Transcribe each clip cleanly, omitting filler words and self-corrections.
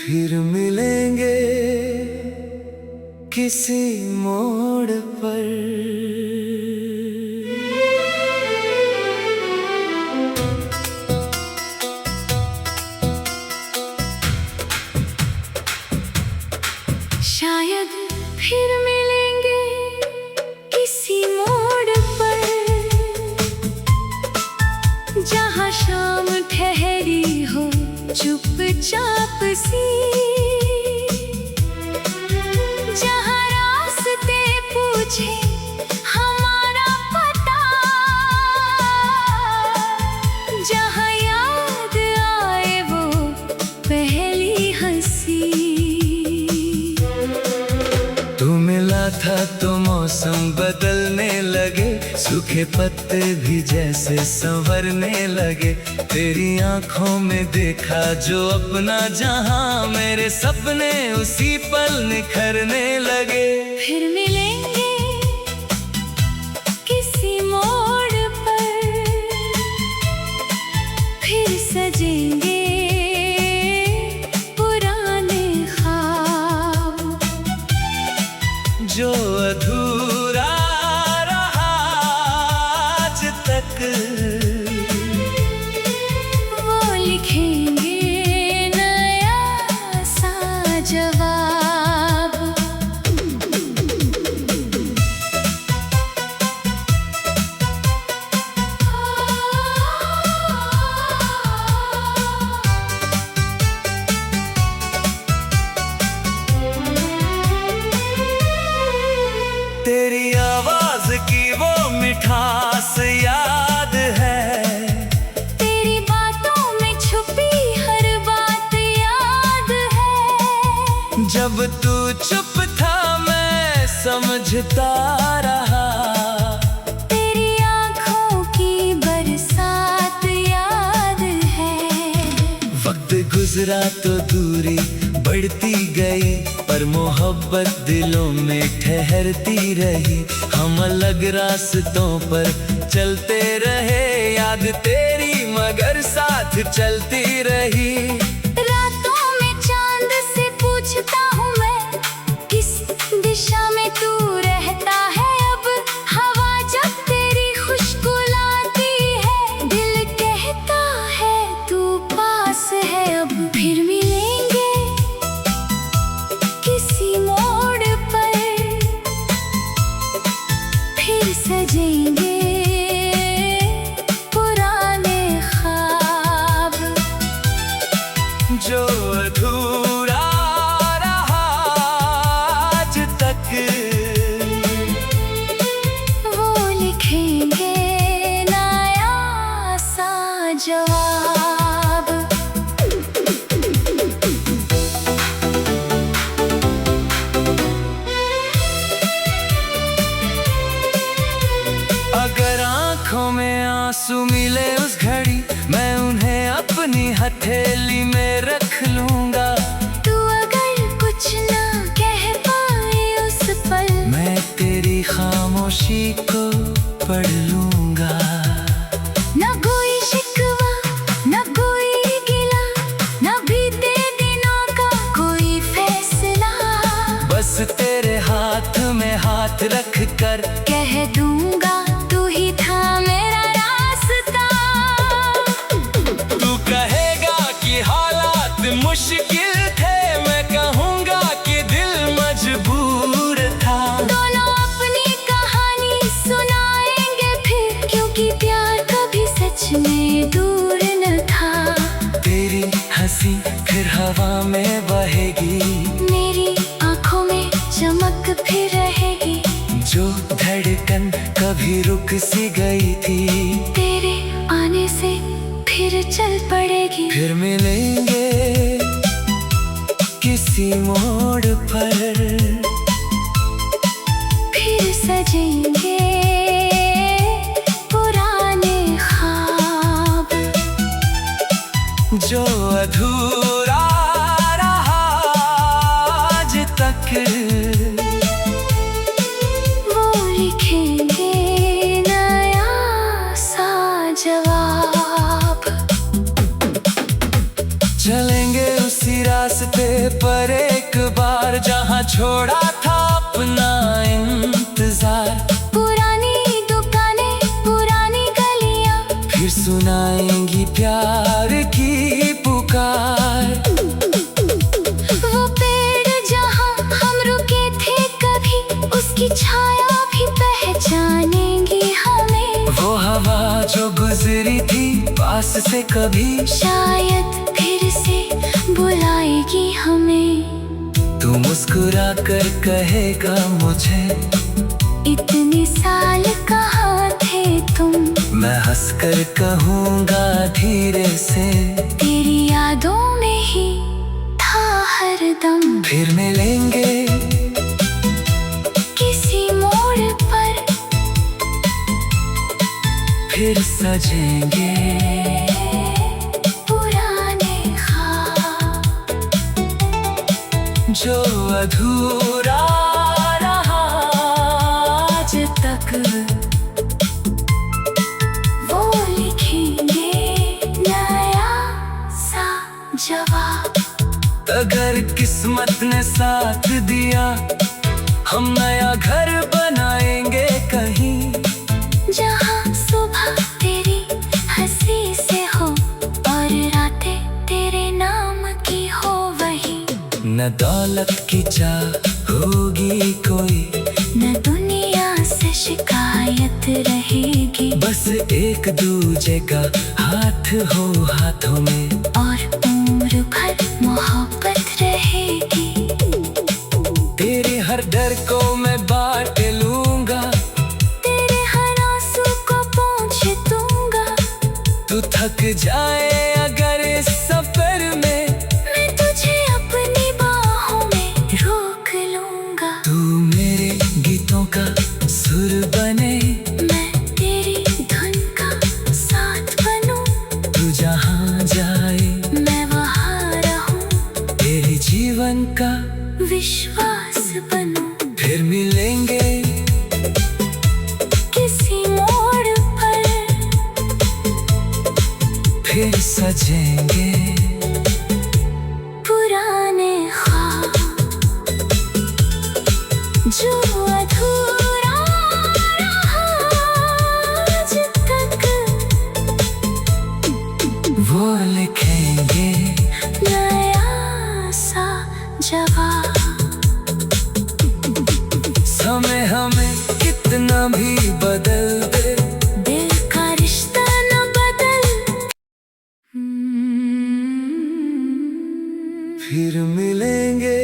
फिर मिलेंगे किसी मोड़ पर। शायद फिर मिलेंगे किसी मोड़ पर, जहाँ शाम ठहरी हो चुपचाप सी, जहाँ रास्ते पूछे हमारा पता, जहाँ याद आए वो पहली हंसी। तू मिला था तो मौसम बदलने लगे, सूखे पत्ते भी जैसे संवरने लगे। तेरी आंखों में देखा जो अपना जहां, मेरे सपने उसी पल निखरने लगे। फिर मिलेंगे किसी मोड़ पर, फिर सजेंगे पुराने ख्वाब, जो अधूरा रहा आज तक, वो लिखेंगे नया सा जवाब। तेरी आवाज की वो मिठास याद है, तेरी बातों में छुपी हर बात याद है। जब तू चुप था मैं समझता रहा, तेरी आँखों की बरसात याद है। वक्त गुजरा तो दूरी बढ़ती गई, पर मोहब्बत दिलों में ठहरती रही। हम अलग रास्तों पर चलते रहे, याद तेरी मगर साथ चलती रही। रातों में चांद से पूछता हूँ मैं, किस दिशा में तू रहता है अब। हवा जब तेरी खुशबू लाती है, दिल कहता है तू पास है अब। फिर मिलेंगे किसी मोड़ पर, फिर सजेंगे पुराने ख्वाब, जो अधूरा रहा आज तक, वो लिखेंगे नया सा जवाब। अगर आंखों में आंसू मिले उस घड़ी, मैं उन्हें अपनी हथेली में रख लूंगा। तू अगर कुछ ना कह पाए उस पल, मैं तेरी खामोशी को पढ़ लूंगा। ना कोई शिकवा ना कोई गिला, ना बीते दिनों का कोई फैसला। बस तेरे हाथ में हाथ रख कर कह दूंगा तू ही था मेरा रास्ता। तू कहेगा कि हालात मुश्किल थे, मैं कहूँगा कि दिल मजबूर था। दोनों अपनी कहानी सुनाएंगे फिर, क्योंकि प्यार कभी सच में दूर न था। तेरी हंसी फिर हवा में बहेगी, मेरी आंखों में चमक फिर रहेगी। जो धड़कन कभी रुक सी गई थी, तेरे आने से फिर चल पड़ेगी। फिर मिलेंगे किसी मोड़ पर, फिर सजेंगे पुराने ख्वाब, जो अधूरा रहा आज तक, वो लिखेंगे नया सा जवाब। चलेंगे उसी राह रास्ते पर एक बार जहाँ छोड़ा था अपना इंतजार। पुरानी दुकानें, पुरानी गलियां, फिर सुनाएंगी प्यार की पुकार। वो पेड़ जहाँ हम रुके थे कभी, उसकी छाया भी पहचानेंगी हमें। वो हवा जो गुजरी थी पास से कभी, शायद फिर से बुलाएगी हमें। तू मुस्कुरा कर कहेगा मुझे, इतने साल कहाँ थे तुम। मैं हंस कर कहूँगा धीरे से, तेरी यादों में ही था हरदम। फिर मिलेंगे किसी मोड़ पर, फिर सजेंगे पुराने ख्वाब जो अधूरा रहा आज तक। वो लिखेंगे नया सा जवाब। अगर किस्मत ने साथ दिया, हम नया घर बनाएंगे कहीं, जहाँ सुबह तेरी हंसी से हो और रातें तेरे नाम की हो वही। न दौलत की चाह होगी कोई, न दुनिया से शिकायत रहेगी, बस एक दूजे का हाथ हो हाथों में, और उम्र भर मोहब्बत रहेगी। तेरे हर डर को मैं बांट लूंगा, तेरे हर आंसू को पोंछ दूंगा। तू थक जाए अगर इस सफर में, मैं तुझे अपनी बाहों में रोक लूंगा। तू मेरे गीतों का सुर बने, मैं तेरी धुन का साथ बनूं। तू जहाँ जाए मैं वहाँ रहूं, तेरे जीवन का विश्वास बनूं। फिर मिलेंगे किसी मोड़ पर, फिर सजेंगे पुराने ख्वाब जो अधूरा रहा आज तक। वो लिखेंगे नया सा जवाब। समय हमें कितना भी बदल दे, दिल का रिश्ता न बदल। फिर मिलेंगे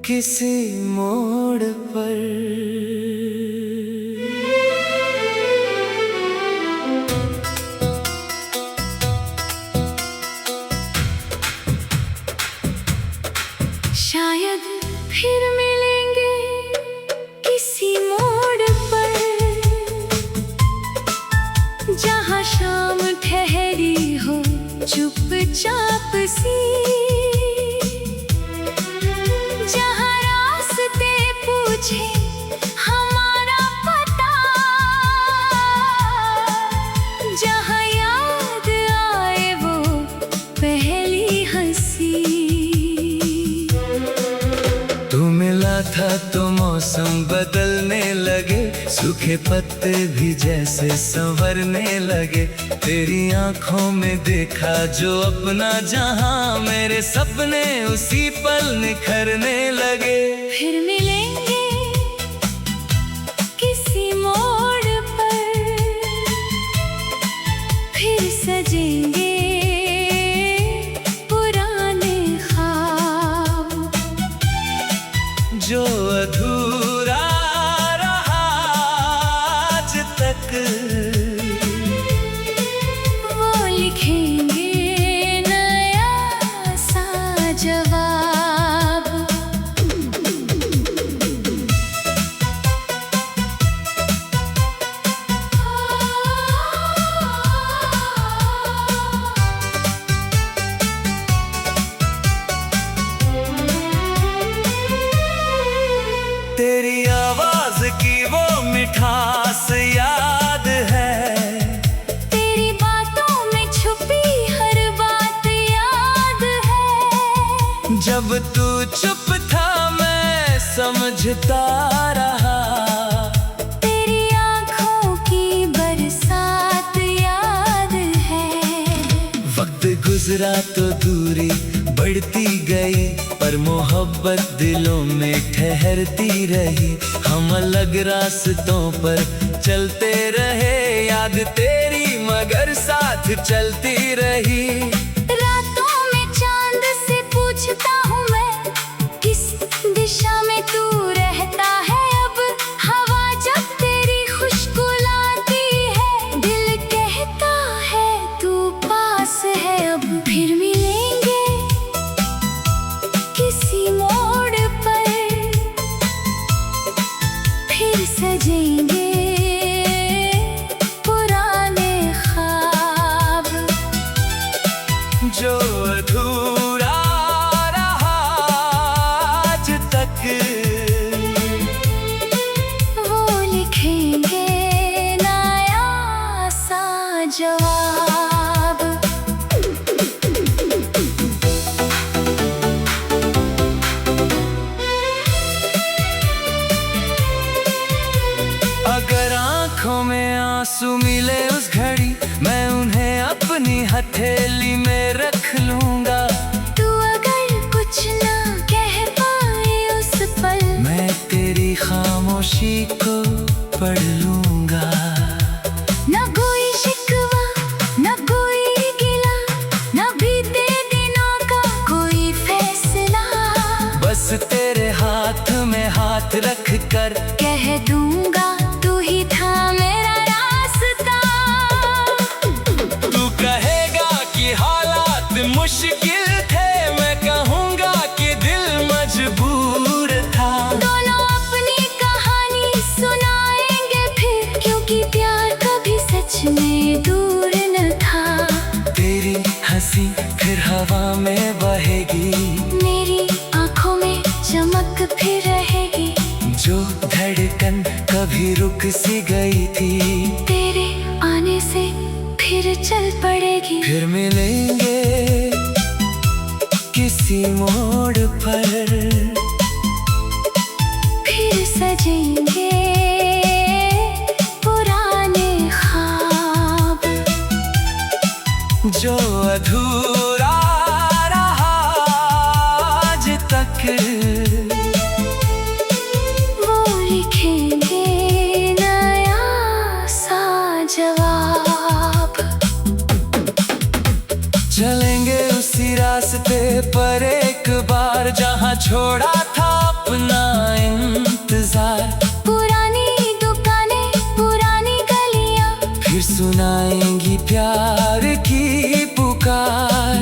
किसी मोड़ पर। शायद फिर मिलेंगे किसी मोड़ पर, जहाँ शाम ठहरी हो चुपचाप सी, जहाँ रास्ते पूछे हमारा पता, जहाँ याद आए वो पहली हंसी। तू मिला था तो मौसम बदलने लगे, सूखे पत्ते भी जैसे संवरने लगे। तेरी आंखों में देखा जो अपना जहां, मेरे सपने उसी पल निखरने लगे। फिर मिलेंगे किसी मोड़ पर, फिर सजेंगे पुराने ख्वाब जो अधूरा रहा आज तक। वो लिखेंगे नया सा जवाब। तेरी आवाज की वो मिठास याद है, तेरी बातों में छुपी जब तू चुप था मैं समझता रहा, तेरी आँखों की बरसात याद है। वक्त गुजरा तो दूरी बढ़ती गई, पर मोहब्बत दिलों में ठहरती रही। हम अलग रास्तों पर चलते रहे, याद तेरी मगर साथ चलती रही। रातों में चांद से पूछता हूँ मैं, किस दिशा में तू रहता है अब। हवा जब तेरी खुशबू लाती है, दिल कहता है तू पास है अब। फिर मिलेंगे किसी मोड़ पर, फिर सजेंगे पुराने ख्वाब, जो अधूरा रहा आज तक, वो लिखेंगे नया सा जवाब। अगर आंखों में आंसू मिले उस घड़ी, मैं उन्हें अपनी हथेली में रख लूंगा। तू अगर कुछ ना कह पाए उस पल, मैं तेरी खामोशी को पढ़ लूंगा। न कोई शिकवा न कोई गिला, न बीते दिनों का कोई फैसला। बस तेरे हाथ में हाथ रख कर कह दूंगा तू ही था मेरा रास्ता। तू कहेगा कि हालात मुश्किल थे, मैं कहूँगा कि दिल मजबूर था। दोनों अपनी कहानी सुनाएंगे फिर, क्योंकि प्यार कभी सच में दूर न था। तेरी हंसी फिर हवा में बहेगी, मेरी आँखों में चमक फिर रहेगी। जो धड़कन कभी रुक सी गई थी, तेरे आने से फिर चल पड़ेगी। फिर मिलेंगे किसी मोड़ पर, फिर सजेंगे पुराने ख्वाब, जो अधूरा रहा आज तक, वो लिखेंगे नया सा जवाब। चलेंगे उसी रास्ते पर एक बार, जहाँ छोड़ा था अपना इंतजार। पुरानी दुकानें पुरानी गलियां, फिर सुनाएंगी प्यार की पुकार।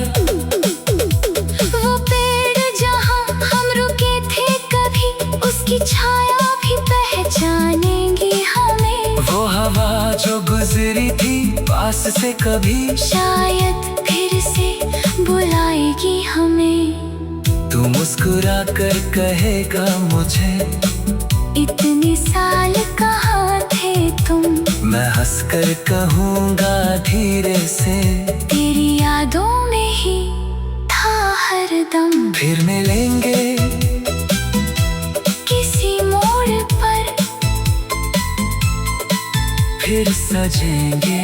वो पेड़ जहाँ हम रुके थे कभी, उसकी छाया भी पहचानेंगी हमें। वो हवा जो गुजरी थी पास से कभी, शायद फिर से बुलाएगी हमें। तू मुस्कुरा कर कहेगा मुझे, इतने साल कहाँ थे तुम। मैं हंसकर कहूँगा धीरे से, तेरी यादों में ही था हरदम। फिर मिलेंगे किसी मोड़ पर, फिर सजेंगे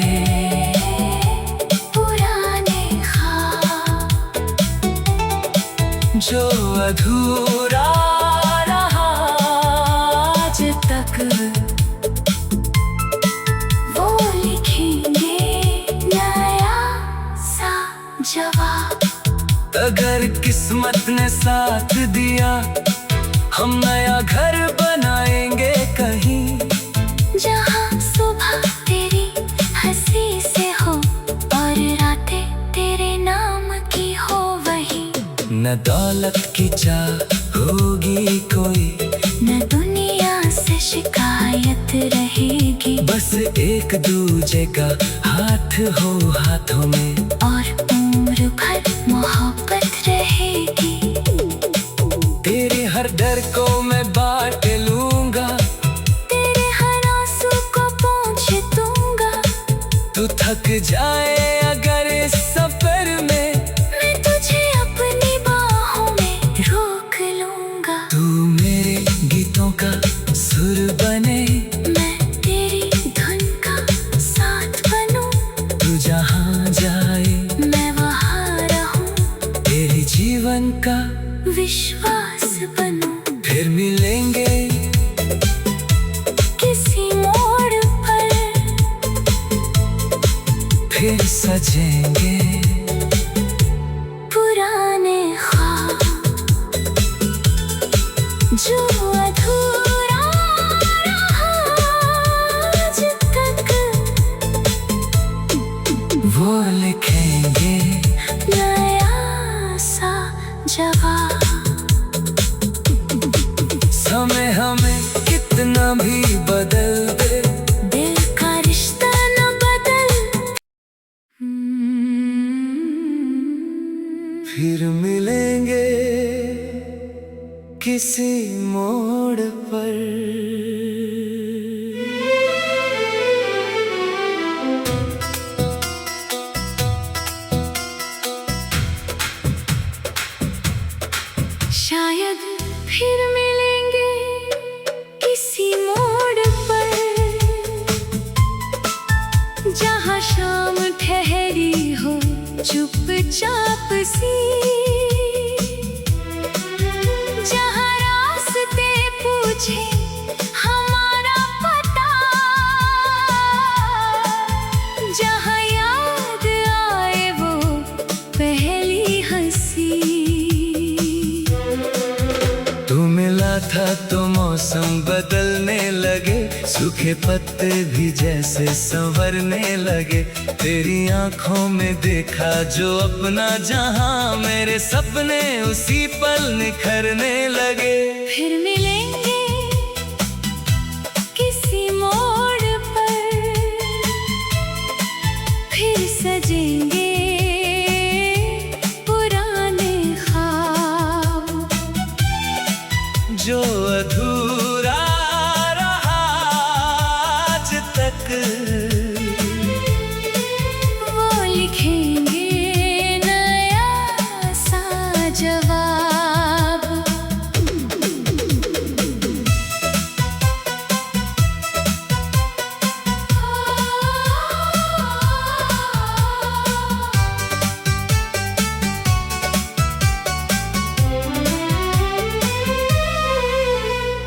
पुराने ख्वाब, जो अधूरा रहा आज तक, वो लिखेंगे नया सा जवाब। अगर किस्मत ने साथ दिया, हम नया घर बनाएंगे कहीं, जहाँ सुबह तेरी हंसी से हो और रातें तेरे नाम की हो वही। न दौलत की चाह होगी कोई, न दुनिया से शिकायत रहेगी, बस एक दूजे का हाथ हो हाथों में, और उम्र भर मोहब्बत रहेगी। तेरे हर डर को मैं बांट लूंगा, तेरे हर आंसू को पोंछ दूंगा। तू थक जाए अगर इस सफर में, मैं तुझे अपनी बाहों में सजेंगे पुराने ख्वाब जो अधूरा रहा आज तक, वो लिखेंगे नया सा जवाब। समय हमें कितना भी बदल दे, दिल का रिश्ता न बदल। फिर मिलेंगे किसी मोड़ पर। शायद फिर मिलेंगे किसी मोड़ पर, जहाँ शाम ठहरी हो चुपचाप सी, जहाँ रास्ते पूछे हमारा पता, जहाँ याद आए वो पहली हंसी। तू मिला था तो मौसम बदलने लगे, सूखे पत्ते भी जैसे संवरने लगे। तेरी आंखों में देखा जो अपना जहां, मेरे सपने उसी पल निखरने लगे। फिर मिलेंगे किसी मोड़ पर, फिर सजेंगे पुराने ख्वाब जो अधूरा रहा आज तक, वो लिखेंगे नया सा जवाब।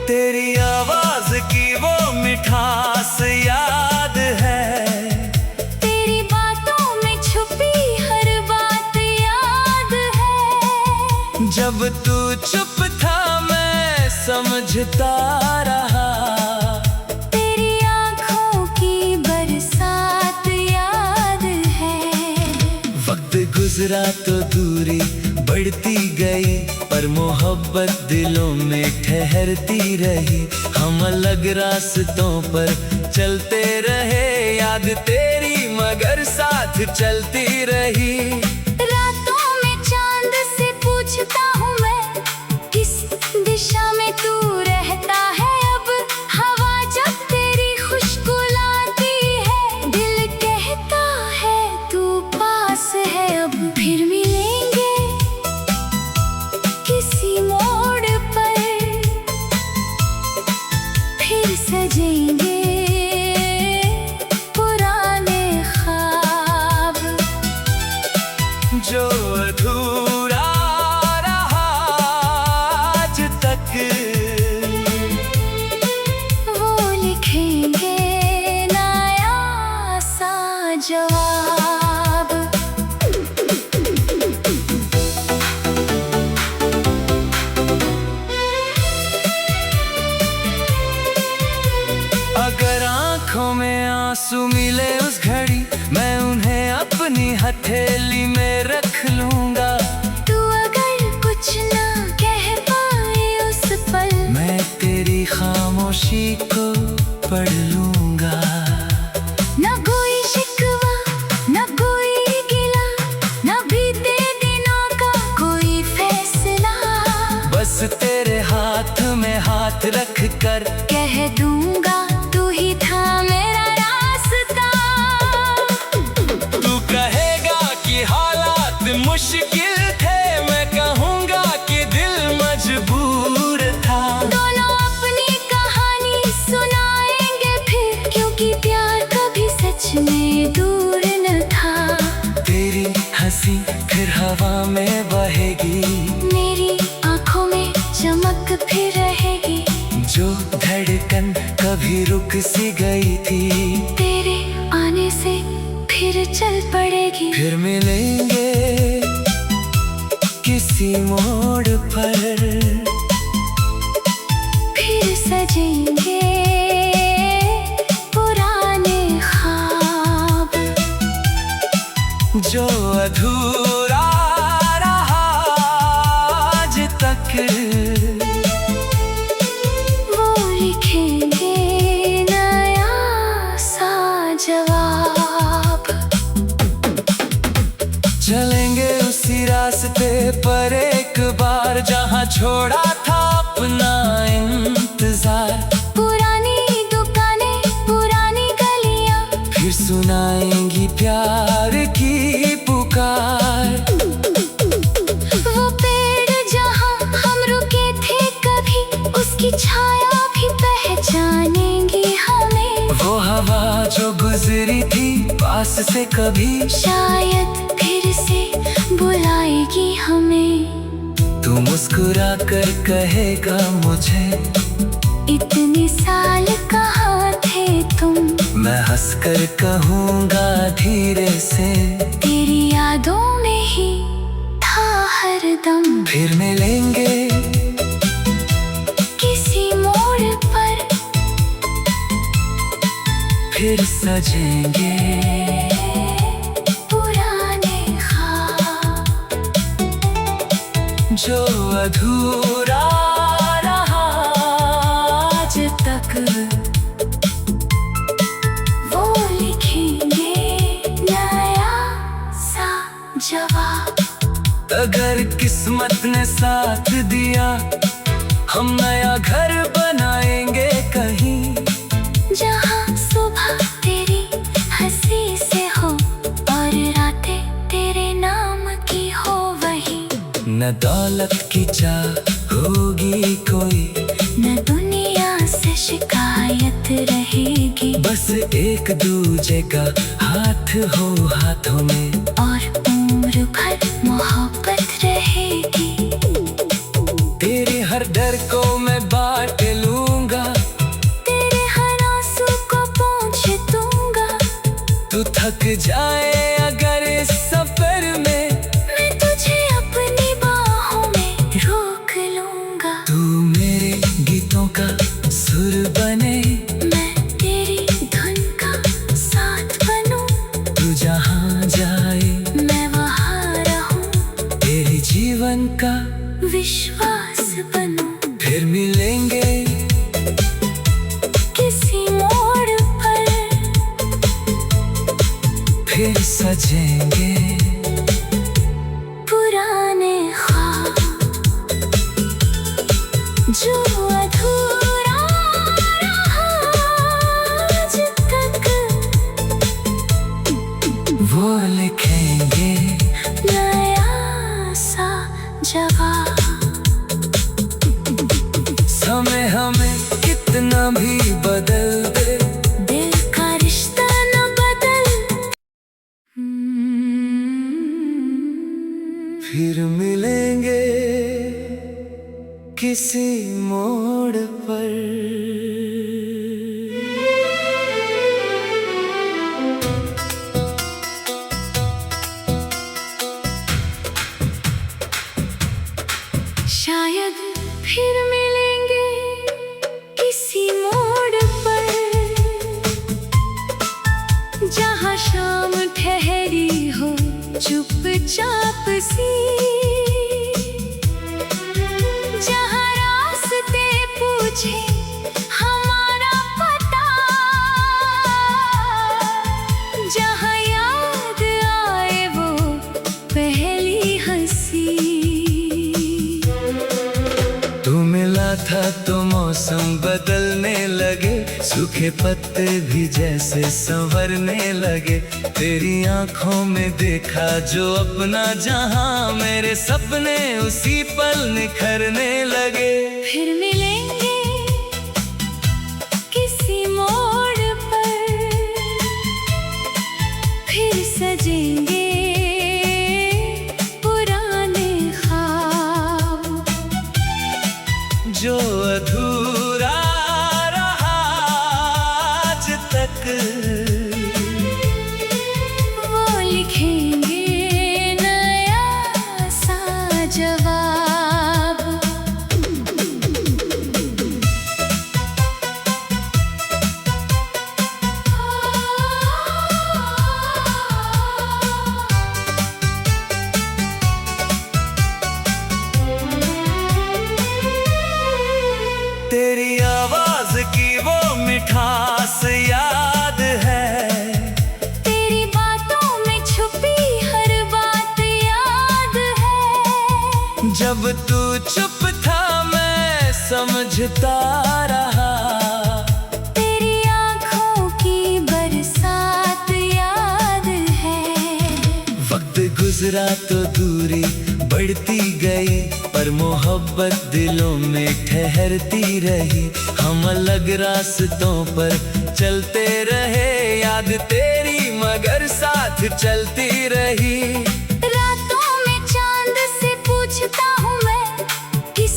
तेरी आवाज की वो मिठास याद है, तेरी बातों में छुपी हर बात याद है। जब तू चुप था मैं समझता रहा, तेरी आँखों की बरसात याद है। वक्त गुजरा तो दूरी बढ़ती गई, पर मोहब्बत दिलों में ठहरती रही। हम अलग रास्तों पर चलते रहे, याद तेरी मगर साथ चलती रही। रातों में चांद से पूछता हूँ मैं, किस दिशा में तू रहता है अब। हवा जब तेरी खुशबू लाती है, दिल कहता है तू पास है अब। फिर मिलेंगे किसी मोड़ पर, फिर सजेंगे पुराने ख्वाब जो अधूरा रहा आज तक, वो लिखेंगे नया सा जवाब। अगर आंखों में आंसू मिले उस घड़ी, मैं उन्हें अपनी हथेली में रख लूंगा। तू अगर कुछ ना कह पाए उस पल, मैं तेरी खामोशी को पढ़ लूंगा। न कोई शिकवा न कोई गिला, न बीते दिनों का कोई फैसला। बस तेरे हाथ में हाथ रख कर कह दूंगा तू ही था मेरा रास्ता। तू कहेगा कि हालात मुश्किल थे, मैं कहूँगा कि दिल मजबूर था। दोनों अपनी कहानी सुनाएंगे फिर, क्योंकि प्यार कभी सच में दूर न था। तेरी हंसी फिर हवा में बहेगी, मेरी आंखों में चमक फिर रहेगी। जो धड़कन कभी रुक सी गई थी, तेरे आने से फिर चल पड़ेगी। फिर मिलेंगे किसी मोड़ पर, फिर सजेंगे पुराने ख्वाब, जो अधूरा रहा आज तक, वो लिखेंगे नया सा जवाब। चलेंगे उसी रास्ते पर एक बार, जहाँ छोड़ा था अपना इंतजार। पुरानी दुकानें, पुरानी गलियां, फिर सुनाएंगी प्यार की पुकार। वो पेड़ जहाँ हम रुके थे कभी, उसकी छाया भी पहचानेंगी हमें। वो हवा जो गुजरी थी पास से कभी, शायद फिर से बुलाएगी हमें। तू मुस्कुरा कर कहेगा मुझे, इतने साल कहाँ थे तुम। मैं हंस कर कहूँगा धीरे से, तेरी यादों में ही था हरदम। फिर मिलेंगे किसी मोड़ पर, फिर सजेंगे पुराने ख्वाब, जो अधूरा रहा आज तक, वो लिखेंगे नया सा जवाब। अगर किस्मत ने साथ दिया, हम नया घर बनाएंगे कहीं, जहाँ सुबह तेरी हंसी से हो और रातें तेरे नाम की हो वही। न दौलत की चाह होगी कोई, न दुनिया से शिकायत रहेगी, बस एक दूजे का हाथ हो हाथों में, और उम्र भर मोहब्बत रहेगी। तेरे हर डर को मैं बांट लूंगा, तेरे हर आंसू को पोंछ दूंगा। तू थक जाए अगर इस सफर में, मैं तुझे अपनी बाहों में रोक लूंगा। तू मेरे गीतों का सुर बने, मैं तेरी धुन का साथ बनूं। तू जहाँ जाए मैं वहाँ रहूं, तेरे जीवन का विश्वास बनूं। फिर मिलेंगे किसी मोड़ पर, फिर सजेंगे पुराने ख्वाब, जो अधूरा रहा आज तक, वो लिखेंगे नया सा जवाब। समय हमें कितना भी बदल दे, दिल का रिश्ता न बदल। फिर मिलेंगे किसी मोड़ पर। शायद फिर मिलेंगे किसी मोड़ पर, जहाँ शाम ठहरी हो चुपचाप सी, जहाँ रास्ते पूछे हमारा पता, जहाँ याद आए वो पहली हंसी। तू मिला था तो मौसम बदलने लगे, सूखे पत्ते भी जैसे संवरने लगे। तेरी आंखों में देखा जो अपना जहां, मेरे सपने उसी पल निखरने लगे। फिर मिलेंगे किसी मोड़ पर, फिर सजेंगे पुराने ख्वाब, जो अधूरा रहा आज तक, वो जब तू चुप था मैं समझता रहा, तेरी आँखों की बरसात याद है। वक्त गुजरा तो दूरी बढ़ती गई, पर मोहब्बत दिलों में ठहरती रही। हम अलग रास्तों पर चलते रहे, याद तेरी मगर साथ चलती रही। रातों में चांद से पूछता हूँ मैं, किस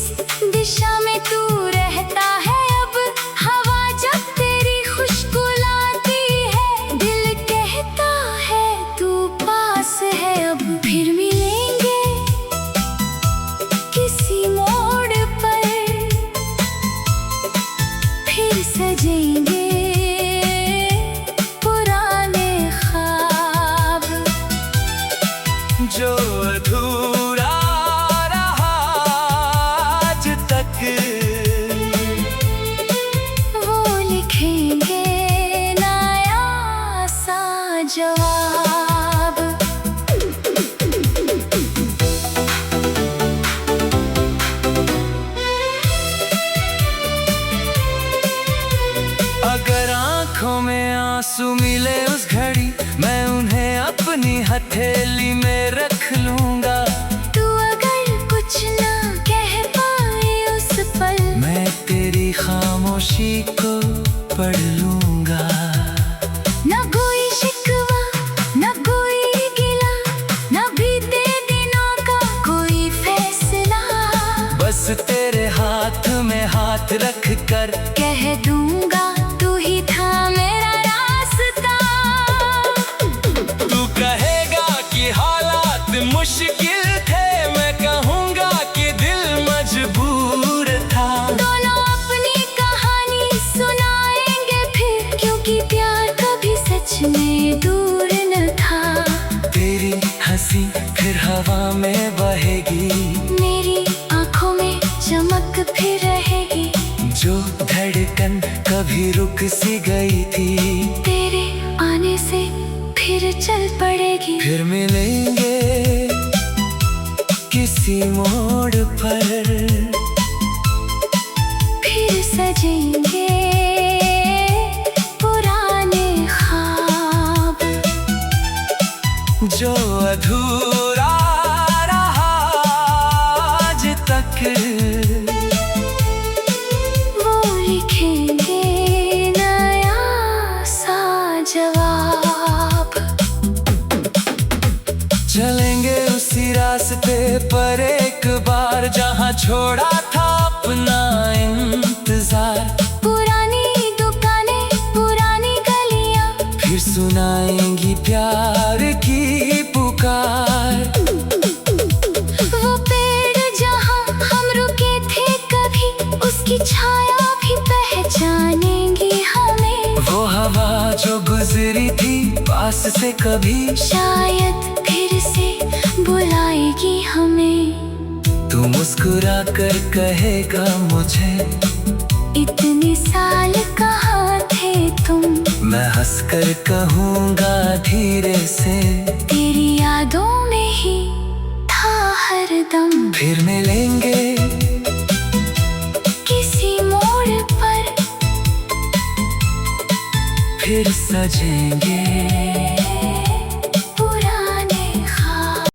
दिशा में तू रहता है अब। हवा जब तेरी खुशबू लाती है, दिल कहता है तू पास है अब। फिर मिलेंगे किसी मोड़ पर, फिर सजेंगे पुराने ख्वाब। जो अधूरा रहा आज तक, वो लिखेंगे नया सा जवाब। अगर आंखों में आंसू मिले उस घड़ी, मैं उन्हें अपनी हथेली में रख लूंगा। तू अगर कुछ ना कह पाए उस पल, मैं तेरी खामोशी को पढ़ लूंगा। ना कोई शिकवा ना कोई गिला, ना बीते दिनों का कोई फैसला। बस तेरे हाथ में हाथ रख कर कह दूंगा तू ही था मेरा रास्ता। तू कहेगा कि हालात मुश्किल थे, मैं कहूँगा कि दिल मजबूर था। दोनों अपनी कहानी सुनाएंगे फिर, क्योंकि प्यार कभी सच में दूर न था। तेरी हंसी फिर हवा में बहेगी, मेरी आँखों में चमक फिर रहेगी। जो धड़कन कभी रुक सी गई थी, तेरे आने से फिर चल पड़ेगी। फिर मिलेंगे किसी मोड़ पर, फिर सजेंगे पुराने ख्वाब। जो अधूरा रहा आज तक, वो लिखेंगे नया सा जवाब। चलेंगे उसी रास्ते पर एक बार, जहाँ छोड़ा था अपना इंतजार। पुरानी दुकानें पुरानी गलियां, फिर सुनाएंगी प्यार की पुकार। वो पेड़ जहाँ हम रुके थे कभी, उसकी छाया भी पहचानेंगी हमें। वो हवा जो गुजरी थी पास से कभी, शायद फिर से बुलाएगी हमें। तू मुस्कुरा कर कहेगा मुझे, इतने साल कहाँ थे तुम। मैं हंस कर कहूँगा धीरे से, तेरी यादों में ही था हरदम। फिर मिलेंगे किसी मोड़ पर, फिर सजेंगे